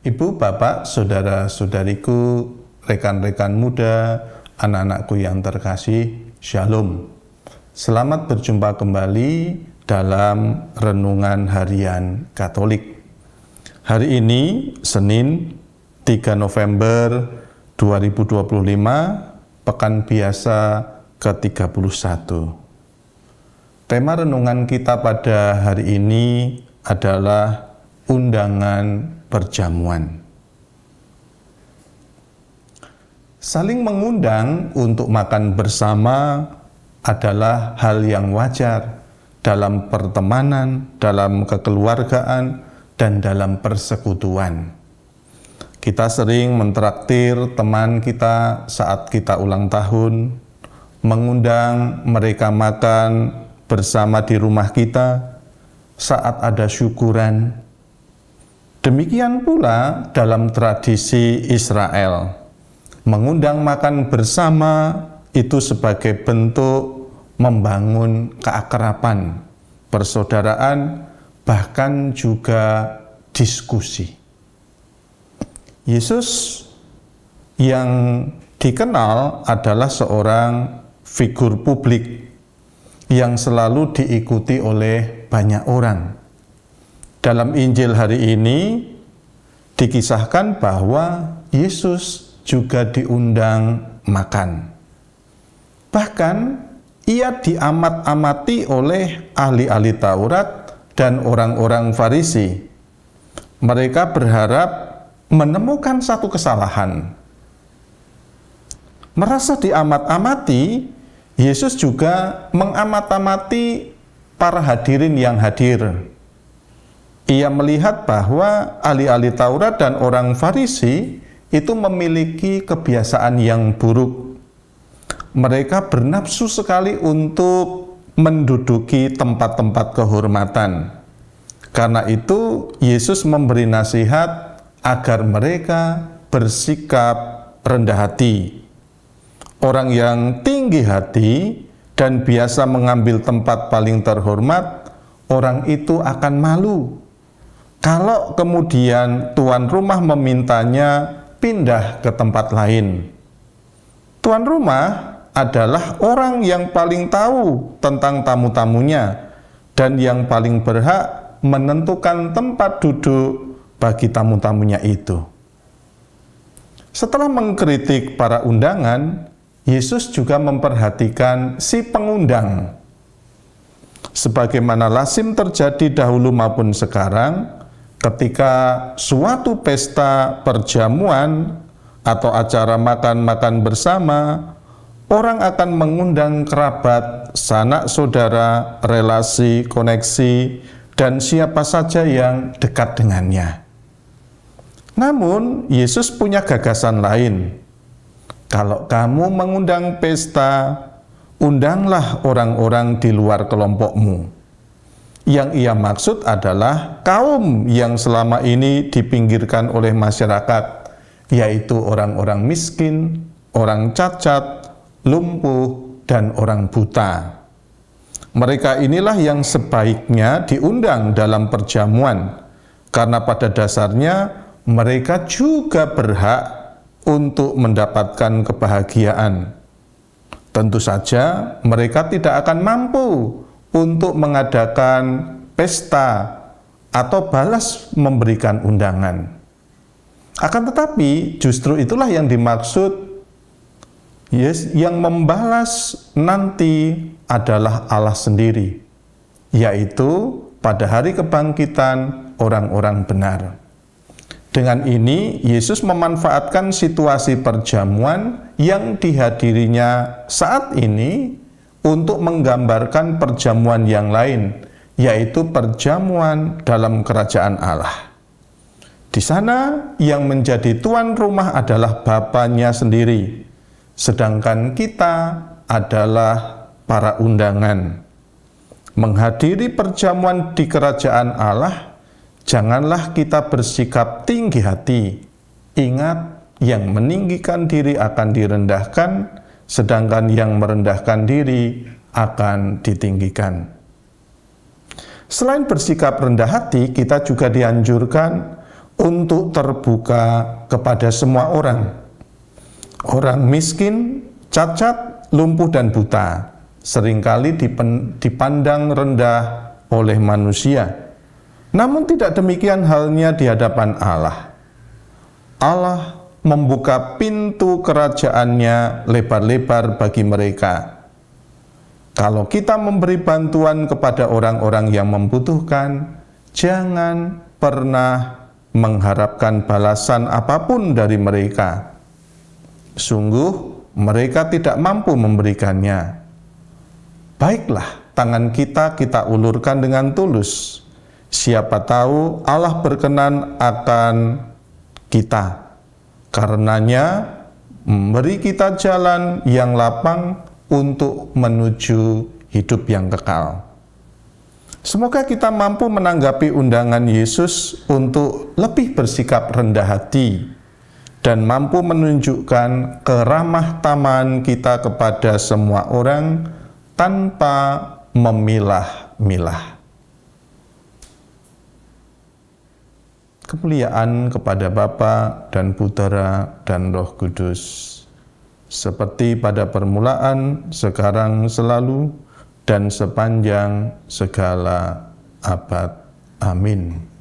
Ibu, bapak, saudara-saudariku, rekan-rekan muda, anak-anakku yang terkasih, Shalom. Selamat berjumpa kembali dalam Renungan Harian Katolik. Hari ini, Senin, 3 November 2025, Pekan Biasa ke-31. Tema renungan kita pada hari ini adalah undangan perjamuan. Saling mengundang untuk makan bersama adalah hal yang wajar dalam pertemanan, dalam kekeluargaan, dan dalam persekutuan. Kita sering mentraktir teman kita saat kita ulang tahun, mengundang mereka makan bersama di rumah kita saat ada syukuran. Demikian pula dalam tradisi Israel, mengundang makan bersama itu sebagai bentuk membangun keakraban, persaudaraan, bahkan juga diskusi. Yesus yang dikenal adalah seorang figur publik yang selalu diikuti oleh banyak orang. Dalam Injil hari ini dikisahkan bahwa Yesus juga diundang makan. Bahkan ia diamat-amati oleh ahli-ahli Taurat dan orang-orang Farisi. Mereka berharap menemukan satu kesalahan. Merasa diamat-amati, Yesus juga mengamat-amati para hadirin yang hadir. Ia melihat bahwa ahli-ahli Taurat dan orang Farisi itu memiliki kebiasaan yang buruk. Mereka bernafsu sekali untuk menduduki tempat-tempat kehormatan. Karena itu, Yesus memberi nasihat agar mereka bersikap rendah hati. Orang yang tinggi hati dan biasa mengambil tempat paling terhormat, orang itu akan malu kalau kemudian tuan rumah memintanya pindah ke tempat lain. Tuan rumah adalah orang yang paling tahu tentang tamu-tamunya dan yang paling berhak menentukan tempat duduk bagi tamu-tamunya itu. Setelah mengkritik para undangan, Yesus juga memperhatikan si pengundang. Sebagaimana lazim terjadi dahulu maupun sekarang, ketika suatu pesta perjamuan atau acara makan-makan bersama, orang akan mengundang kerabat, sanak saudara, relasi, koneksi, dan siapa saja yang dekat dengannya. Namun, Yesus punya gagasan lain. Kalau kamu mengundang pesta, undanglah orang-orang di luar kelompokmu. Yang ia maksud adalah kaum yang selama ini dipinggirkan oleh masyarakat, yaitu orang-orang miskin, orang cacat, lumpuh, dan orang buta. Mereka inilah yang sebaiknya diundang dalam perjamuan, karena pada dasarnya mereka juga berhak untuk mendapatkan kebahagiaan. Tentu saja mereka tidak akan mampu untuk mengadakan pesta atau balas memberikan undangan. Akan tetapi justru itulah yang dimaksud, yang membalas nanti adalah Allah sendiri, yaitu pada hari kebangkitan orang-orang benar. Dengan ini, Yesus memanfaatkan situasi perjamuan yang dihadirinya saat ini untuk menggambarkan perjamuan yang lain, yaitu perjamuan dalam kerajaan Allah. Di sana yang menjadi tuan rumah adalah Bapanya sendiri, sedangkan kita adalah para undangan. Menghadiri perjamuan di kerajaan Allah, janganlah kita bersikap tinggi hati. Ingat, yang meninggikan diri akan direndahkan, sedangkan yang merendahkan diri akan ditinggikan. Selain bersikap rendah hati, kita juga dianjurkan untuk terbuka kepada semua orang. Orang miskin, cacat, lumpuh dan buta seringkali dipandang rendah oleh manusia. Namun tidak demikian halnya di hadapan Allah. Allah membuka pintu kerajaannya lebar-lebar bagi mereka. Kalau kita memberi bantuan kepada orang-orang yang membutuhkan, jangan pernah mengharapkan balasan apapun dari mereka. Sungguh, mereka tidak mampu memberikannya. Baiklah, tangan kita ulurkan dengan tulus. Siapa tahu Allah berkenan akan kita. Karenanya, memberi kita jalan yang lapang untuk menuju hidup yang kekal. Semoga kita mampu menanggapi undangan Yesus untuk lebih bersikap rendah hati dan mampu menunjukkan keramah-tamahan kita kepada semua orang tanpa memilah-milah. Kemuliaan kepada Bapa dan Putera dan Roh Kudus, seperti pada permulaan, sekarang, selalu, dan sepanjang segala abad. Amin.